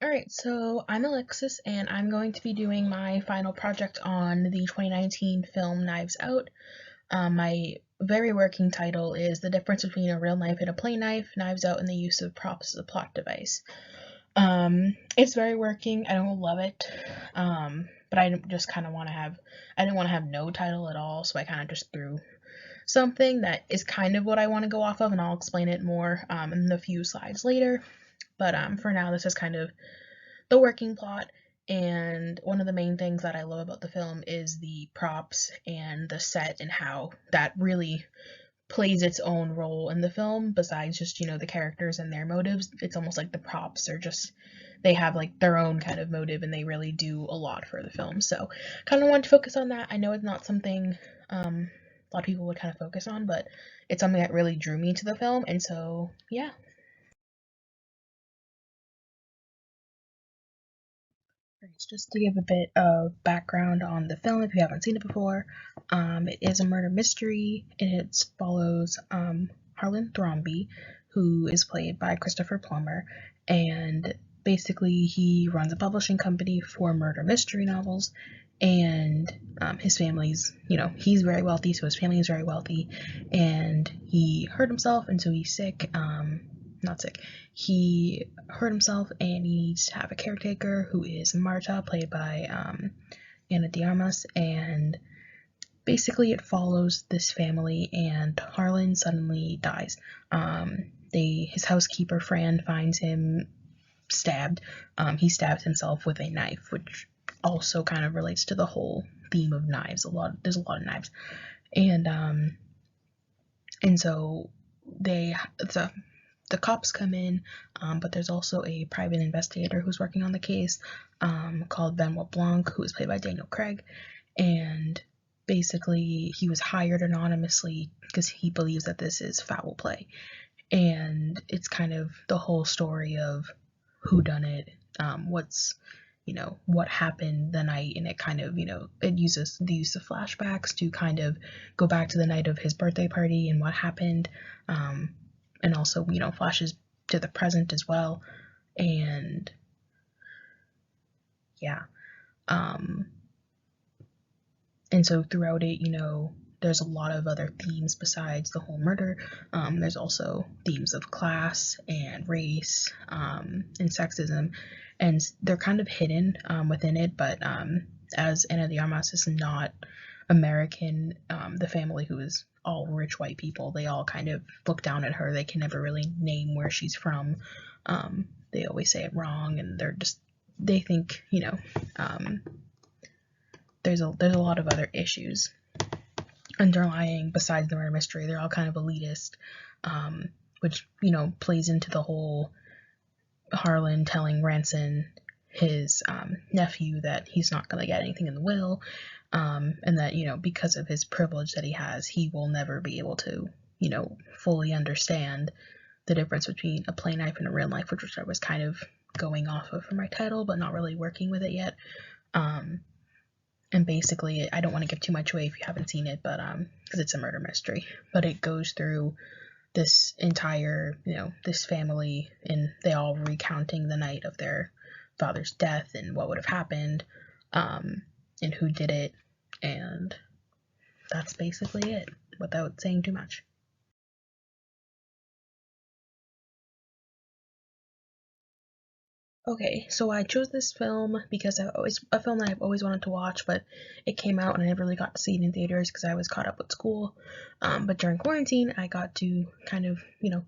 Alright, so I'm Alexis, and I'm going to be doing my final project on the 2019 film Knives Out. My very working title is The Difference Between a Real Knife and a Play Knife, Knives Out and the Use of Props as a Plot Device. It's very working. I don't love it, but I just kind of want to have, I didn't want to have no title at all, so I kind of just threw something that is kind of what I want to go off of, and I'll explain it more in a few slides later. But for now, this is kind of the working plot. And one of the main things that I love about the film is the props and the set and how that really plays its own role in the film besides just, the characters and their motives. It's almost like the props are just, they have like their own kind of motive and they really do a lot for the film. So kind of want to focus on that. I know it's not something a lot of people would kind of focus on, but it's something that really drew me to the film. And so, yeah. Just to give a bit of background on the film if you haven't seen it before, it is a murder mystery. It follows Harlan Thrombey, who is played by Christopher Plummer, and basically he runs a publishing company for murder mystery novels. And his family's, he's very wealthy, so his family is very wealthy, and he hurt himself, and so he's sick. Not sick. He hurt himself and he needs to have a caretaker who is Marta, played by Ana de Armas, and basically it follows this family and Harlan suddenly dies. His housekeeper Fran finds him stabbed. He stabs himself with a knife, which also kind of relates to the whole theme of knives. There's a lot of knives, and so the cops come in, but there's also a private investigator who's working on the case, called Benoit Blanc, who is played by Daniel Craig, and basically he was hired anonymously because he believes that this is foul play, and it's kind of the whole story of who done it, what happened the night, and it kind of, it uses the use of flashbacks to kind of go back to the night of his birthday party and what happened, and also, flashes to the present as well, and yeah, and so throughout it, there's a lot of other themes besides the whole murder. There's also themes of class and race, and sexism, and they're kind of hidden within it, but as Ana de Armas is not American, the family, who is all rich white people, they all kind of look down at her. They can never really name where she's from. They always say it wrong, and they think, there's a lot of other issues underlying besides the murder mystery. They're all kind of elitist, which, plays into the whole Harlan telling Ranson, his nephew, that he's not going to get anything in the will, and that, because of his privilege that he has, he will never be able to, fully understand the difference between a play knife and a real knife, which I was kind of going off of for my title, but not really working with it yet. And basically, I don't want to give too much away if you haven't seen it, but because it's a murder mystery, but it goes through this entire, this family, and they all recounting the night of their father's death and what would have happened, and who did it, and that's basically it, without saying too much. Okay, so I chose this film because a film that I've always wanted to watch, but it came out and I never really got to see it in theaters because I was caught up with school. But during quarantine, I got to kind of,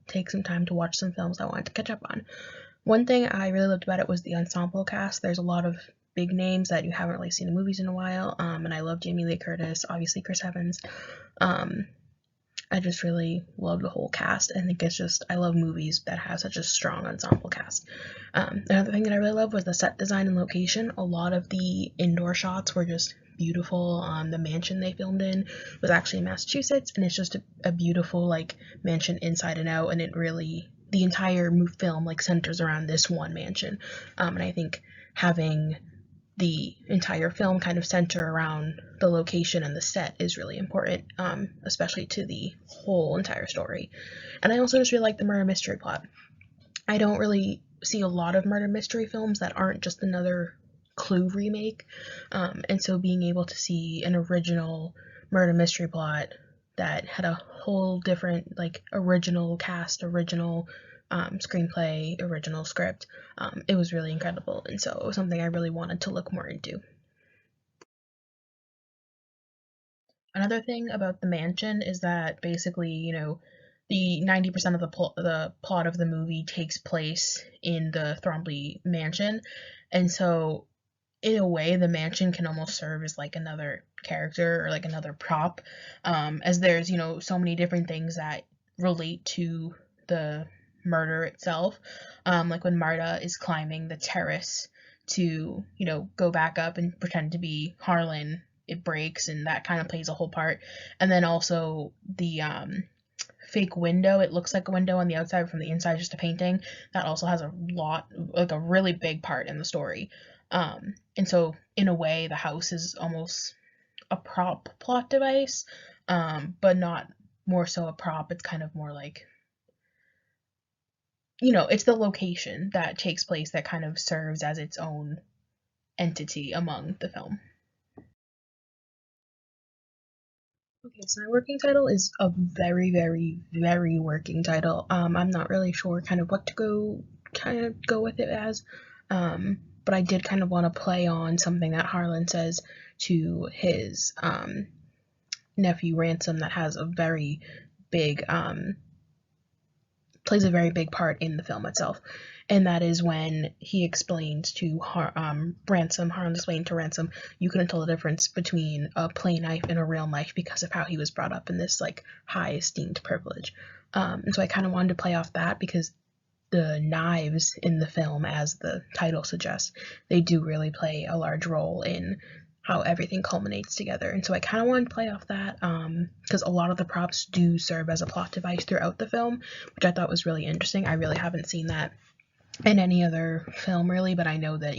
take some time to watch some films I wanted to catch up on. One thing I really loved about it was the ensemble cast. There's a lot of big names that you haven't really seen in movies in a while, and I love Jamie Lee Curtis, obviously Chris Evans. I just really love the whole cast. I think I love movies that have such a strong ensemble cast. Another thing that I really loved was the set design and location. A lot of the indoor shots were just beautiful. The mansion they filmed in was actually in Massachusetts, and it's just a beautiful, like, mansion inside and out, and the entire film, like, centers around this one mansion. And I think having the entire film kind of center around the location and the set is really important, especially to the whole entire story. And I also just really like the murder mystery plot. I don't really see a lot of murder mystery films that aren't just another Clue remake, and so being able to see an original murder mystery plot that had a whole different, like, original cast, original screenplay, original script, it was really incredible, and so it was something I really wanted to look more into. Another thing about the mansion is that basically, the 90% of the plot of the movie takes place in the Thrombey mansion, and so in a way, the mansion can almost serve as like another character or like another prop, as there's so many different things that relate to the murder itself, like when Marta is climbing the terrace to go back up and pretend to be Harlan, it breaks, and that kind of plays a whole part. And then also the fake window, it looks like a window on the outside, from the inside just a painting, that also has a lot, like a really big part in the story. And so in a way the house is almost a prop plot device, but not more so a prop. It's kind of more like, it's the location that takes place that kind of serves as its own entity among the film. Okay, so my working title is a very, very, very working title. I'm not really sure kind of what to go with it as. But I did kind of want to play on something that Harlan says to his nephew Ransom that has a very big plays a very big part in the film itself, and that is when he explains to Ransom, Harlan explained to Ransom, you couldn't tell the difference between a play knife and a real knife because of how he was brought up in this like high esteemed privilege. And so I kind of wanted to play off that because the knives in the film, as the title suggests, they do really play a large role in how everything culminates together. And so I kind of wanted to play off that because a lot of the props do serve as a plot device throughout the film, which I thought was really interesting. I really haven't seen that in any other film really, but I know that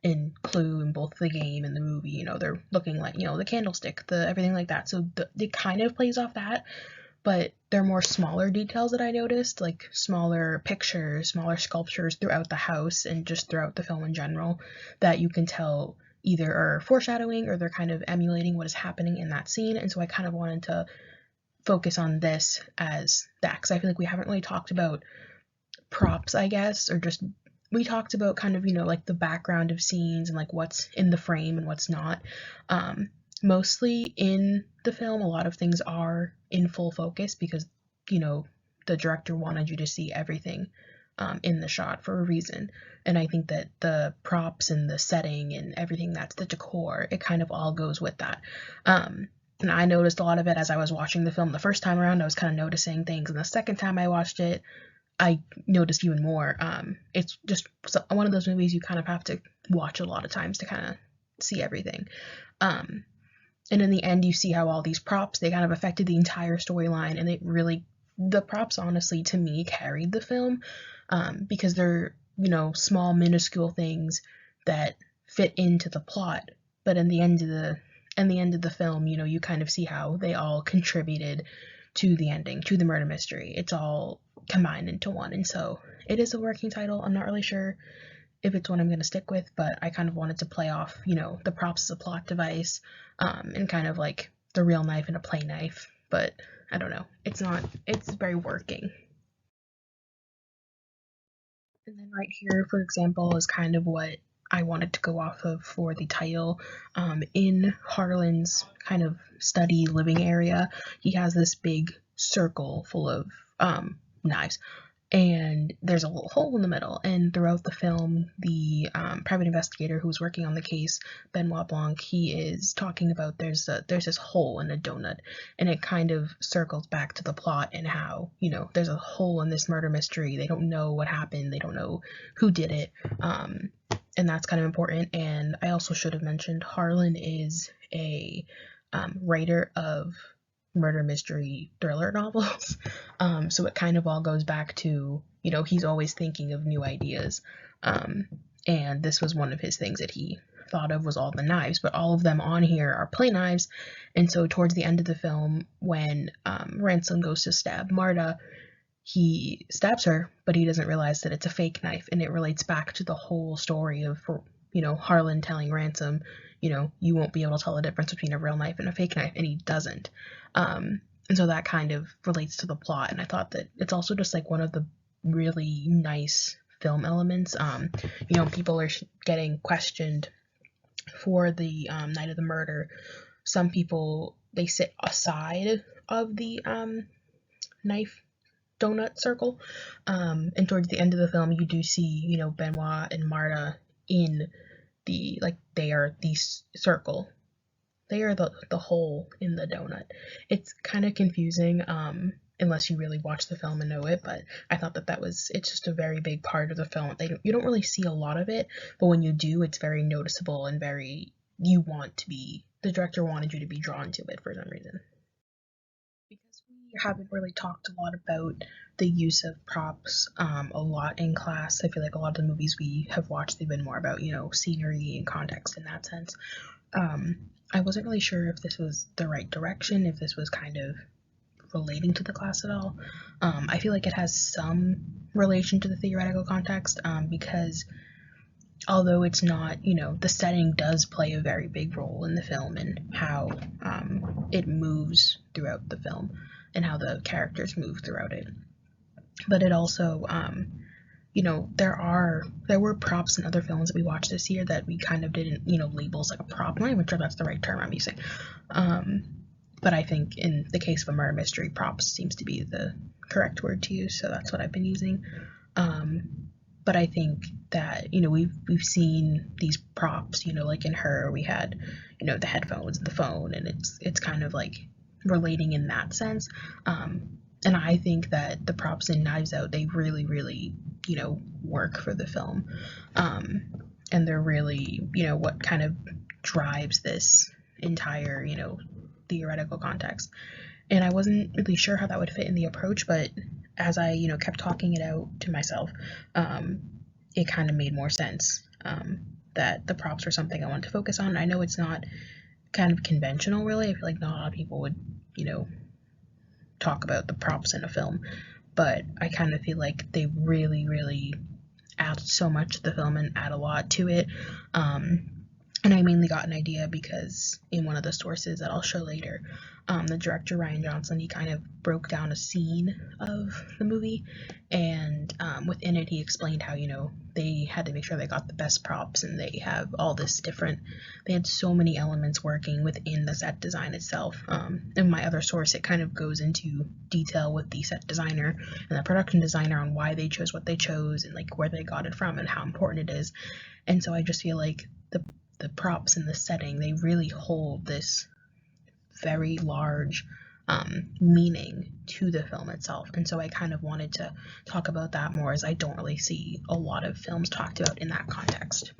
in Clue, in both the game and the movie, they're looking like the candlestick, the everything like that. So it kind of plays off that, but they're more smaller details that I noticed, like smaller pictures, smaller sculptures throughout the house and just throughout the film in general, that you can tell either are foreshadowing or they're kind of emulating what is happening in that scene. And so I kind of wanted to focus on this as that, because I feel like we haven't really talked about props, I guess, or just we talked about kind of like the background of scenes and like what's in the frame and what's not. Mostly in the film, a lot of things are in full focus because the director wanted you to see everything in the shot for a reason. And I think that the props and the setting and everything, that's the decor, it kind of all goes with that. And I noticed a lot of it as I was watching the film the first time around. I was kind of noticing things, and the second time I watched it, I noticed even more. It's just one of those movies you kind of have to watch a lot of times to kind of see everything. And in the end, you see how all these props, they kind of affected the entire storyline, and the props honestly to me carried the film, because they're small minuscule things that fit into the plot, but in the end of the film, you kind of see how they all contributed to the ending, to the murder mystery. It's all combined into one, and so it is a working title. I'm not really sure if it's one I'm going to stick with, but I kind of wanted to play off the props as a plot device, and kind of like the real knife and a play knife, but I don't know, it's very working. And then right here, for example, is kind of what I wanted to go off of for the title. In Harlan's kind of study living area, he has this big circle full of knives, and there's a little hole in the middle. And throughout the film, the private investigator who's working on the case, Benoit Blanc, he is talking about there's this hole in a donut, and it kind of circles back to the plot and how there's a hole in this murder mystery. They don't know what happened. They don't know who did it, and that's kind of important. And I also should have mentioned Harlan is a writer of murder mystery thriller novels. So it kind of all goes back to, he's always thinking of new ideas. And this was one of his things that he thought of, was all the knives, but all of them on here are play knives. And so towards the end of the film, when Ransom goes to stab Marta, he stabs her, but he doesn't realize that it's a fake knife, and it relates back to the whole story of, Harlan telling Ransom, you won't be able to tell the difference between a real knife and a fake knife, and he doesn't. And so that kind of relates to the plot, and I thought that it's also just like one of the really nice film elements. People are getting questioned for the night of the murder. Some people, they sit aside of the knife donut circle, and towards the end of the film you do see Benoit and Marta in the, like, they are the circle, they are the hole in the donut. It's kind of confusing, unless you really watch the film and know it, but I thought that it's just a very big part of the film. You don't really see a lot of it, but when you do, it's very noticeable and the director wanted you to be drawn to it for some reason. Because we haven't really talked a lot about the use of props a lot in class, I feel like a lot of the movies we have watched, they've been more about, scenery and context in that sense. I wasn't really sure if this was the right direction, if this was kind of relating to the class at all. I feel like it has some relation to the theoretical context, because although it's not, the setting does play a very big role in the film and how it moves throughout the film and how the characters move throughout it. But it also, there were props in other films that we watched this year that we kind of didn't, label as like a prop. I'm not even sure that's the right term I'm using. But I think in the case of a murder mystery, props seems to be the correct word to use, so that's what I've been using. But I think that, we've seen these props, like in Her, we had, the headphones and the phone, and it's kind of like relating in that sense. And I think that the props in Knives Out, they really, really, work for the film. And they're really, what kind of drives this entire, theoretical context. And I wasn't really sure how that would fit in the approach, but as I, kept talking it out to myself, it kind of made more sense, that the props were something I wanted to focus on. I know it's not kind of conventional, really. I feel like not a lot of people would, talk about the props in a film, but I kind of feel like they really, really add so much to the film and add a lot to it. And I mainly got an idea because in one of the sources that I'll show later, the director Rian Johnson, he kind of broke down a scene of the movie, and within it he explained how, they had to make sure they got the best props, and they have all this different, they had so many elements working within the set design itself. In my other source, it kind of goes into detail with the set designer and the production designer on why they chose what they chose and like where they got it from and how important it is. And so I just feel like the props and the setting, they really hold this very large meaning to the film itself. And so I kind of wanted to talk about that more, as I don't really see a lot of films talked about in that context.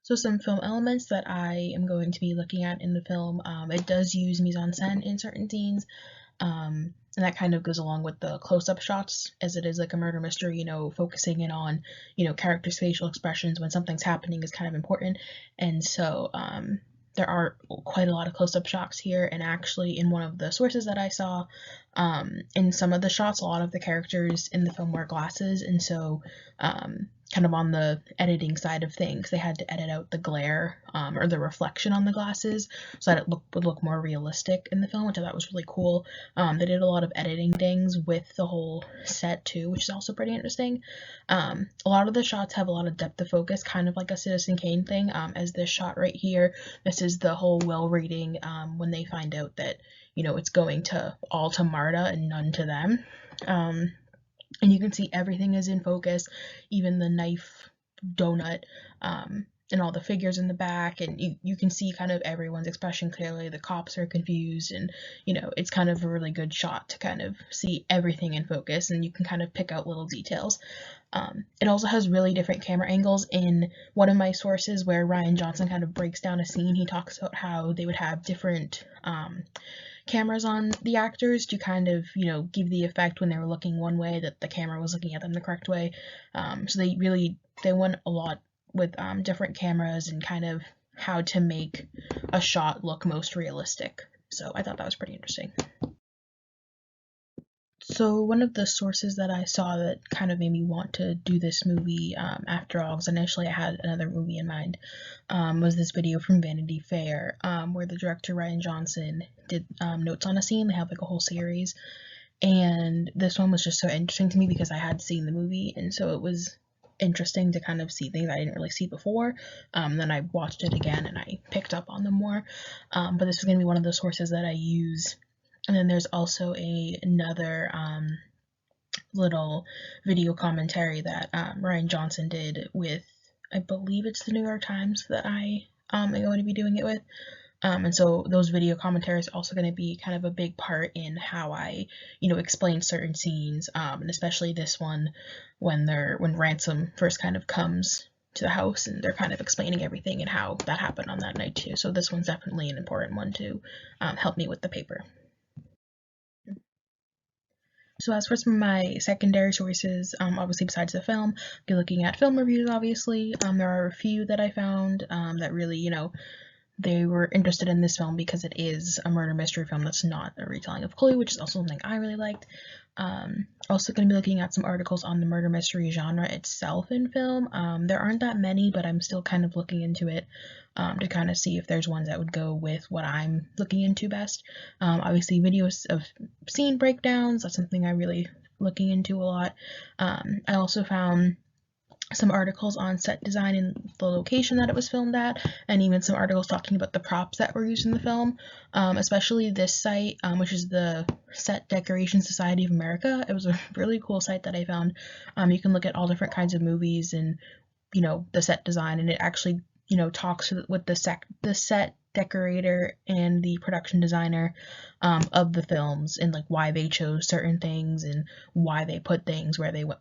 So some film elements that I am going to be looking at in the film, it does use mise-en-scène in certain scenes, and that kind of goes along with the close-up shots, as it is like a murder mystery, focusing in on, characters' facial expressions when something's happening is kind of important. And so there are quite a lot of close-up shots here, and actually in one of the sources that I saw, in some of the shots, a lot of the characters in the film wear glasses, and so kind of on the editing side of things, they had to edit out the glare, or the reflection on the glasses, so that it would look more realistic in the film, which I thought was really cool. They did a lot of editing things with the whole set too, which is also pretty interesting. A lot of the shots have a lot of depth of focus, kind of like a Citizen Kane thing, as this shot right here. This is the whole Will reading, when they find out that, it's going all to Marta and none to them. And you can see everything is in focus, even the knife donut, and all the figures in the back, and you can see kind of everyone's expression clearly. The cops are confused, and it's kind of a really good shot to kind of see everything in focus, and you can kind of pick out little details. It also has really different camera angles. In one of my sources where Rian Johnson kind of breaks down a scene, he talks about how they would have different cameras on the actors to kind of, give the effect when they were looking one way that the camera was looking at them the correct way. So they went a lot with different cameras and kind of how to make a shot look most realistic. So I thought that was pretty interesting. So one of the sources that I saw that kind of made me want to do this movie, after all, because initially I had another movie in mind, was this video from Vanity Fair, where the director Rian Johnson did notes on a scene. They have like a whole series, and this one was just so interesting to me because I had seen the movie, and so it was interesting to kind of see things I didn't really see before. Then I watched it again and I picked up on them more. But this is going to be one of the sources that I use. And then there's also another little video commentary that Rian Johnson did with, I believe it's the New York Times that I am going to be doing it with. And so those video commentaries are also going to be kind of a big part in how I, explain certain scenes, and especially this one when Ransom first kind of comes to the house and they're kind of explaining everything and how that happened on that night too. So this one's definitely an important one to help me with the paper. So as for some of my secondary sources, obviously besides the film, I'll be looking at film reviews, obviously. There are a few that I found that really, they were interested in this film because it is a murder mystery film that's not a retelling of Clue, which is also something I really liked. Also going to be looking at some articles on the murder mystery genre itself in film. There aren't that many, but I'm still kind of looking into it to kind of see if there's ones that would go with what I'm looking into best. Obviously, videos of scene breakdowns, that's something I'm really looking into a lot. I also found some articles on set design and the location that it was filmed at, and even some articles talking about the props that were used in the film, especially this site, which is the Set Decoration Society of America. It was a really cool site that I found. You can look at all different kinds of movies and, the set design, and it actually, talks with the set decorator and the production designer of the films, and like why they chose certain things and why they put things where they were,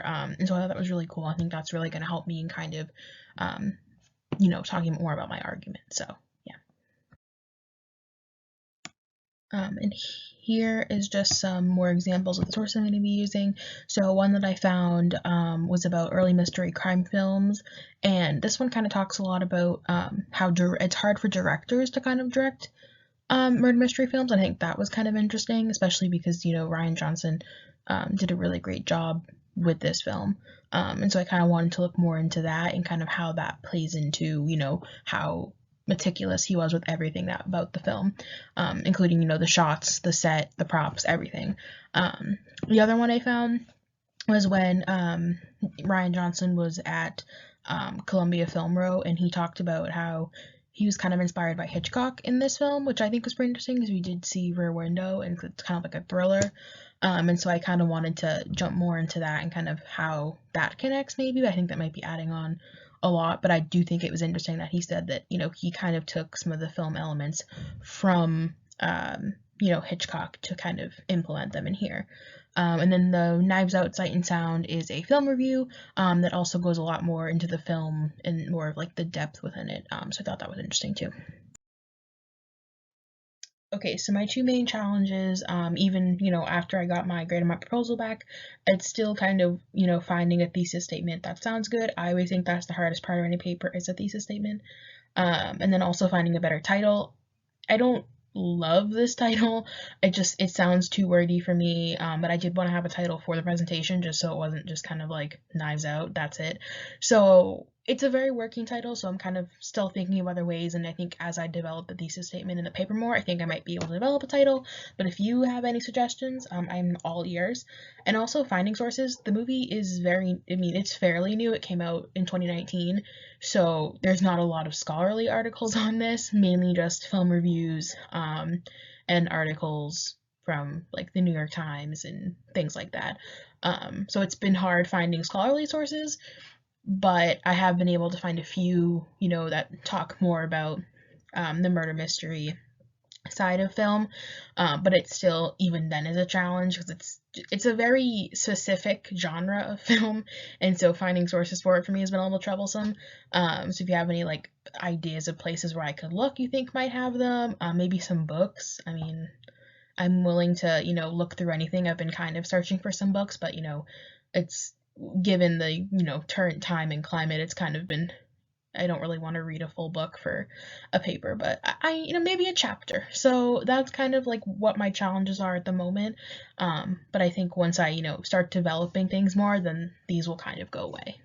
and so I thought that was really cool. I think that's really going to help me in kind of talking more about my argument. So yeah. And here is just some more examples of the source I'm going to be using. So one that I found was about early mystery crime films, and this one kind of talks a lot about how it's hard for directors to kind of direct murder mystery films. I think that was kind of interesting, especially because Rian Johnson did a really great job with this film, and so I kind of wanted to look more into that and kind of how that plays into how meticulous he was with everything about the film, including the shots, the set, the props, everything. The other one I found was when Rian Johnson was at Columbia Film Row, and he talked about how he was kind of inspired by Hitchcock in this film, which I think was pretty interesting because we did see Rear Window, and it's kind of like a thriller. And so I kind of wanted to jump more into that and kind of how that connects maybe. I think that might be adding on a lot, but I do think it was interesting that he said that, he kind of took some of the film elements from, Hitchcock to kind of implement them in here. And then the Knives Out Sight and Sound is a film review that also goes a lot more into the film and more of like the depth within it. So I thought that was interesting too. Okay, so my two main challenges, even, after I got my grade on my proposal back, it's still kind of, finding a thesis statement that sounds good. I always think that's the hardest part of any paper is a thesis statement. And then also finding a better title. I don't love this title. It sounds too wordy for me, but I did want to have a title for the presentation just so it wasn't just kind of like Knives Out, that's it. So it's a very working title, so I'm kind of still thinking of other ways, and I think as I develop the thesis statement in the paper more, I think I might be able to develop a title. But if you have any suggestions, I'm all ears. And also finding sources, the movie is it's fairly new. It came out in 2019, so there's not a lot of scholarly articles on this, mainly just film reviews and articles from like the New York Times and things like that. So it's been hard finding scholarly sources, but I have been able to find a few, that talk more about the murder mystery side of film, but it's still, even then, is a challenge because it's a very specific genre of film, and so finding sources for it for me has been a little troublesome. So if you have any like ideas of places where I could look, you think might have them, maybe some books. I mean, I'm willing to look through anything. I've been kind of searching for some books, but it's given the current time and climate, it's kind of been I don't really want to read a full book for a paper, but maybe a chapter. So that's kind of like what my challenges are at the moment. But I think once I, start developing things more, then these will kind of go away.